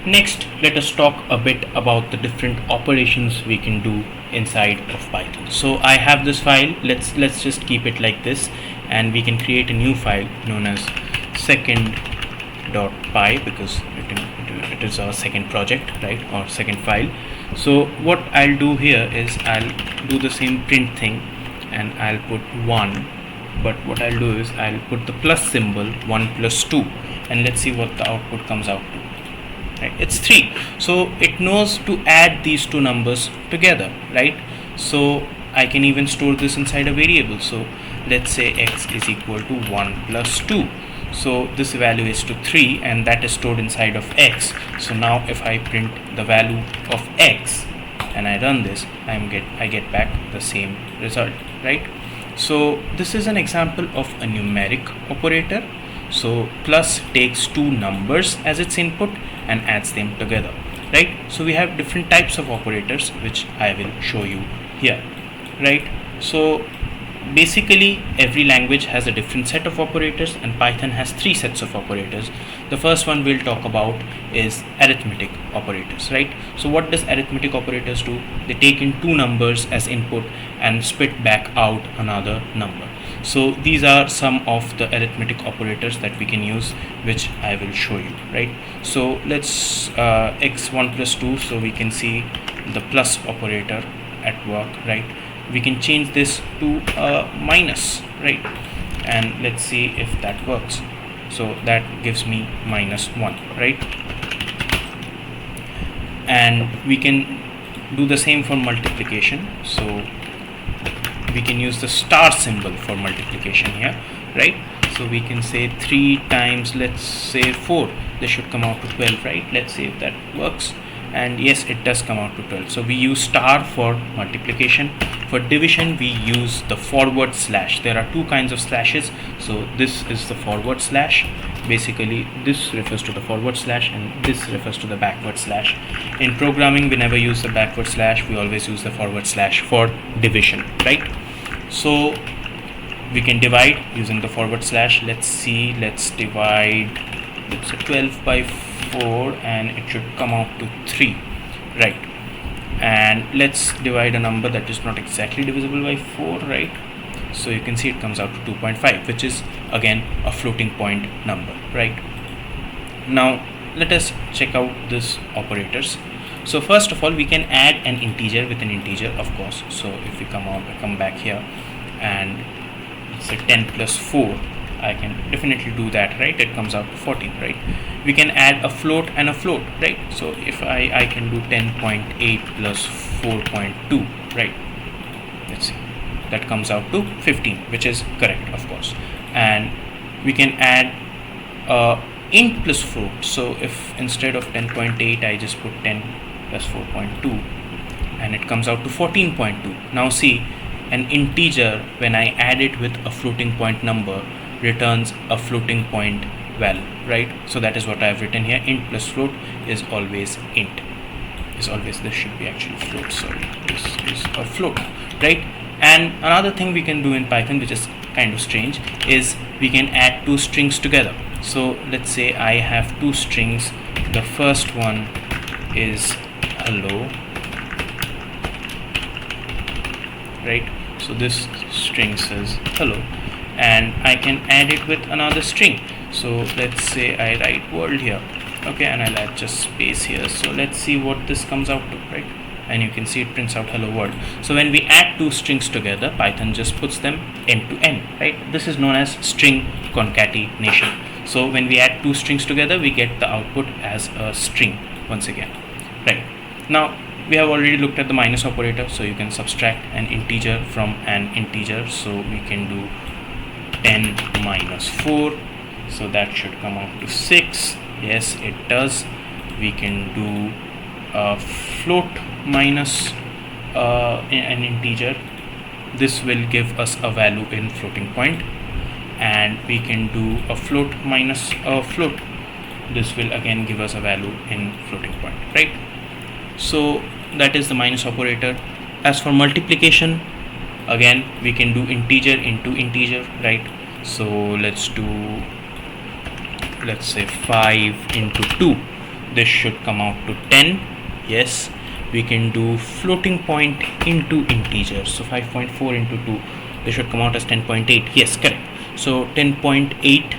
Next, let us talk a bit about the different operations we can do inside of Python. So I have this file. Let's just keep it like this, and we can create a new file known as second.py because it is our second project, right, or second file. So what I'll do here is I'll do the same print thing, and I'll put 1, but what I'll do is I'll put the plus symbol 1 plus 2, and let's see what the output comes out to. Right, it's 3. So it knows to add these two numbers together, right? So I can even store this inside a variable. So let's say x is equal to 1 plus 2. So this value is to 3, and that is stored inside of x. So now if I print the value of x and I run this, I get back the same result, right? So this is an example of a numeric operator. So plus takes two numbers as its input and adds them together, right? So we have different types of operators which I will show you here, right? So basically every language has a different set of operators, and Python has 3 sets of operators. The first one we'll talk about is arithmetic operators, right? So what does arithmetic operators do? They take in two numbers as input and spit back out another number. So these are some of the arithmetic operators that we can use, which I will show you, right? So let's x1 plus 2, so we can see the plus operator at work, right? We can change this to a minus, right? And let's see if that works. So that gives me -1, right? And we can do the same for multiplication. So we can use the star symbol for multiplication here, right? So we can say 3 times, let's say 4, this should come out to 12, right? Let's see if that works. And yes, it does come out to 12. So we use star for multiplication. For division, we use the forward slash. There are two kinds of slashes. So this is the forward slash. Basically this refers to the forward slash, and this refers to the backward slash. In programming, we never use the backward slash, we always use the forward slash for division, right? So we can divide using the forward slash. Let's see, let's divide, let's say 12 by 4, and it should come out to 3, right? And let's divide a number that is not exactly divisible by 4, right? So you can see it comes out to 2.5, which is again a floating point number, right? Now let us check out these operators. So first of all, we can add an integer with an integer, of course. So if we come back here and let's say 10 plus 4, I can definitely do that, right? It comes out to 14, right? We can add a float and a float, right? So if I can do 10.8 plus 4.2, right? Let's see, that comes out to 15, which is correct, of course. And we can add int plus float. So if instead of 10.8 I just put 10 plus 4.2, and it comes out to 14.2. Now see, an integer, when I add it with a floating point number, returns a floating point value, right? So that is what I have written here. Int plus float is always int. This should be actually float, sorry, this is a float, right? And another thing we can do in Python, which is kind of strange, is we can add two strings together. So let's say I have two strings. The first one is hello, right? So this string says hello, and I can add it with another string. So let's say I write world here, okay, and I'll add just space here. So let's see what this comes out to, right? And you can see it prints out hello world. So when we add two strings together, Python just puts them end to end, right? This is known as string concatenation. So when we add two strings together, we get the output as a string once again, right? Now we have already looked at the minus operator, so you can subtract an integer from an integer. So we can do 10 minus 4, so that should come out to 6. Yes, it does. We can do a float minus an integer. This will give us a value in floating point. And we can do a float minus a float. This will again give us a value in floating point, right? So that is the minus operator. As for multiplication, again we can do integer into integer, right? So let's say 5 into 2. this should come out to 10. Yes. We can do floating point into integer, so 5.4 into 2, this should come out as 10.8. yes, correct. So 10.8,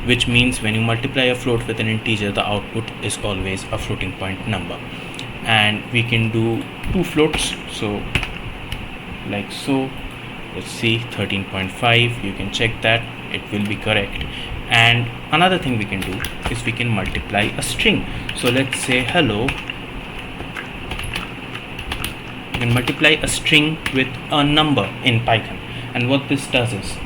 which means when you multiply a float with an integer, the output is always a floating point number. And we can do two floats, so like so. Let's see, 13.5, you can check that, it will be correct. And another thing we can do is we can multiply a string. So let's say hello. You can multiply a string with a number in Python, and what this does is,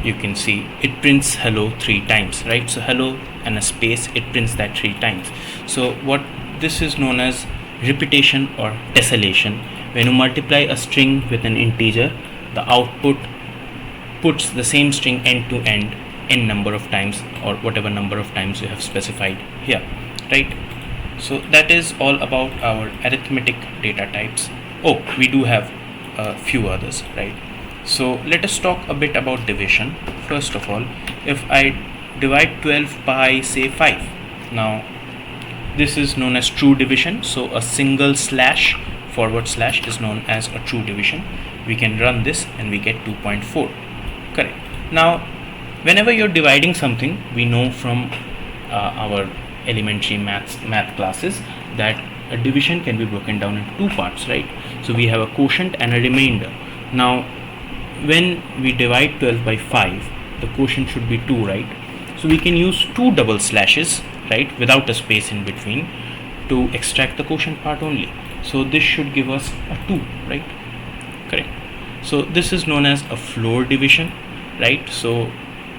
you can see it prints hello 3 times, right? So hello and a space, it prints that 3 times. So what this is known as repetition or tessellation. When you multiply a string with an integer, the output puts the same string end to end n number of times, or whatever number of times you have specified here, right? So that is all about our arithmetic data types. Oh, we do have a few others, right? So let us talk a bit about division. First of all, if I divide 12 by say 5, now this is known as true division. So a single slash forward slash is known as a true division. We can run this and we get 2.4, correct. Now whenever you're dividing something, we know from our elementary math classes that a division can be broken down into two parts, right? So we have a quotient and a remainder. Now when we divide 12 by 5, the quotient should be 2, right? So we can use two double slashes, right, without a space in between, to extract the quotient part only. So this should give us a 2, right? Correct. So this is known as a floor division, right? So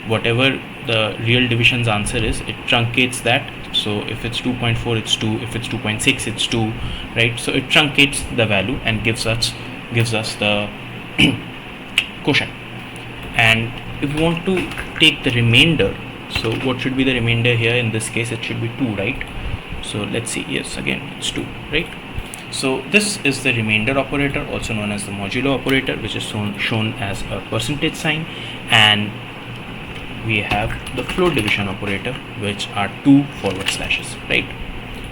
whatever the real division's answer is, it truncates that. So if it's 2.4, it's 2. If it's 2.6, it's 2, right? So it truncates the value and gives us the quotient. And if we want to take the remainder, so what should be the remainder here? In this case, it should be 2, right? So let's see. Yes, again, it's 2, right? So this is the remainder operator, also known as the modulo operator, which is shown as a percentage sign. And we have the floor division operator, which are 2 forward slashes, right?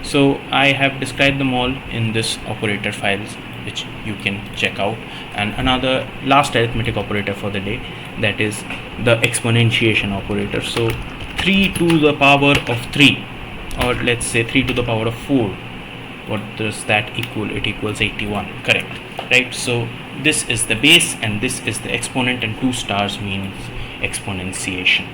So I have described them all in this operator files, which you can check out. And another last arithmetic operator for the day, that is the exponentiation operator. So 3 to the power of 3, or let's say 3 to the power of 4, what does that equal? It equals 81, correct, right? So this is the base and this is the exponent, and 2 stars means exponentiation.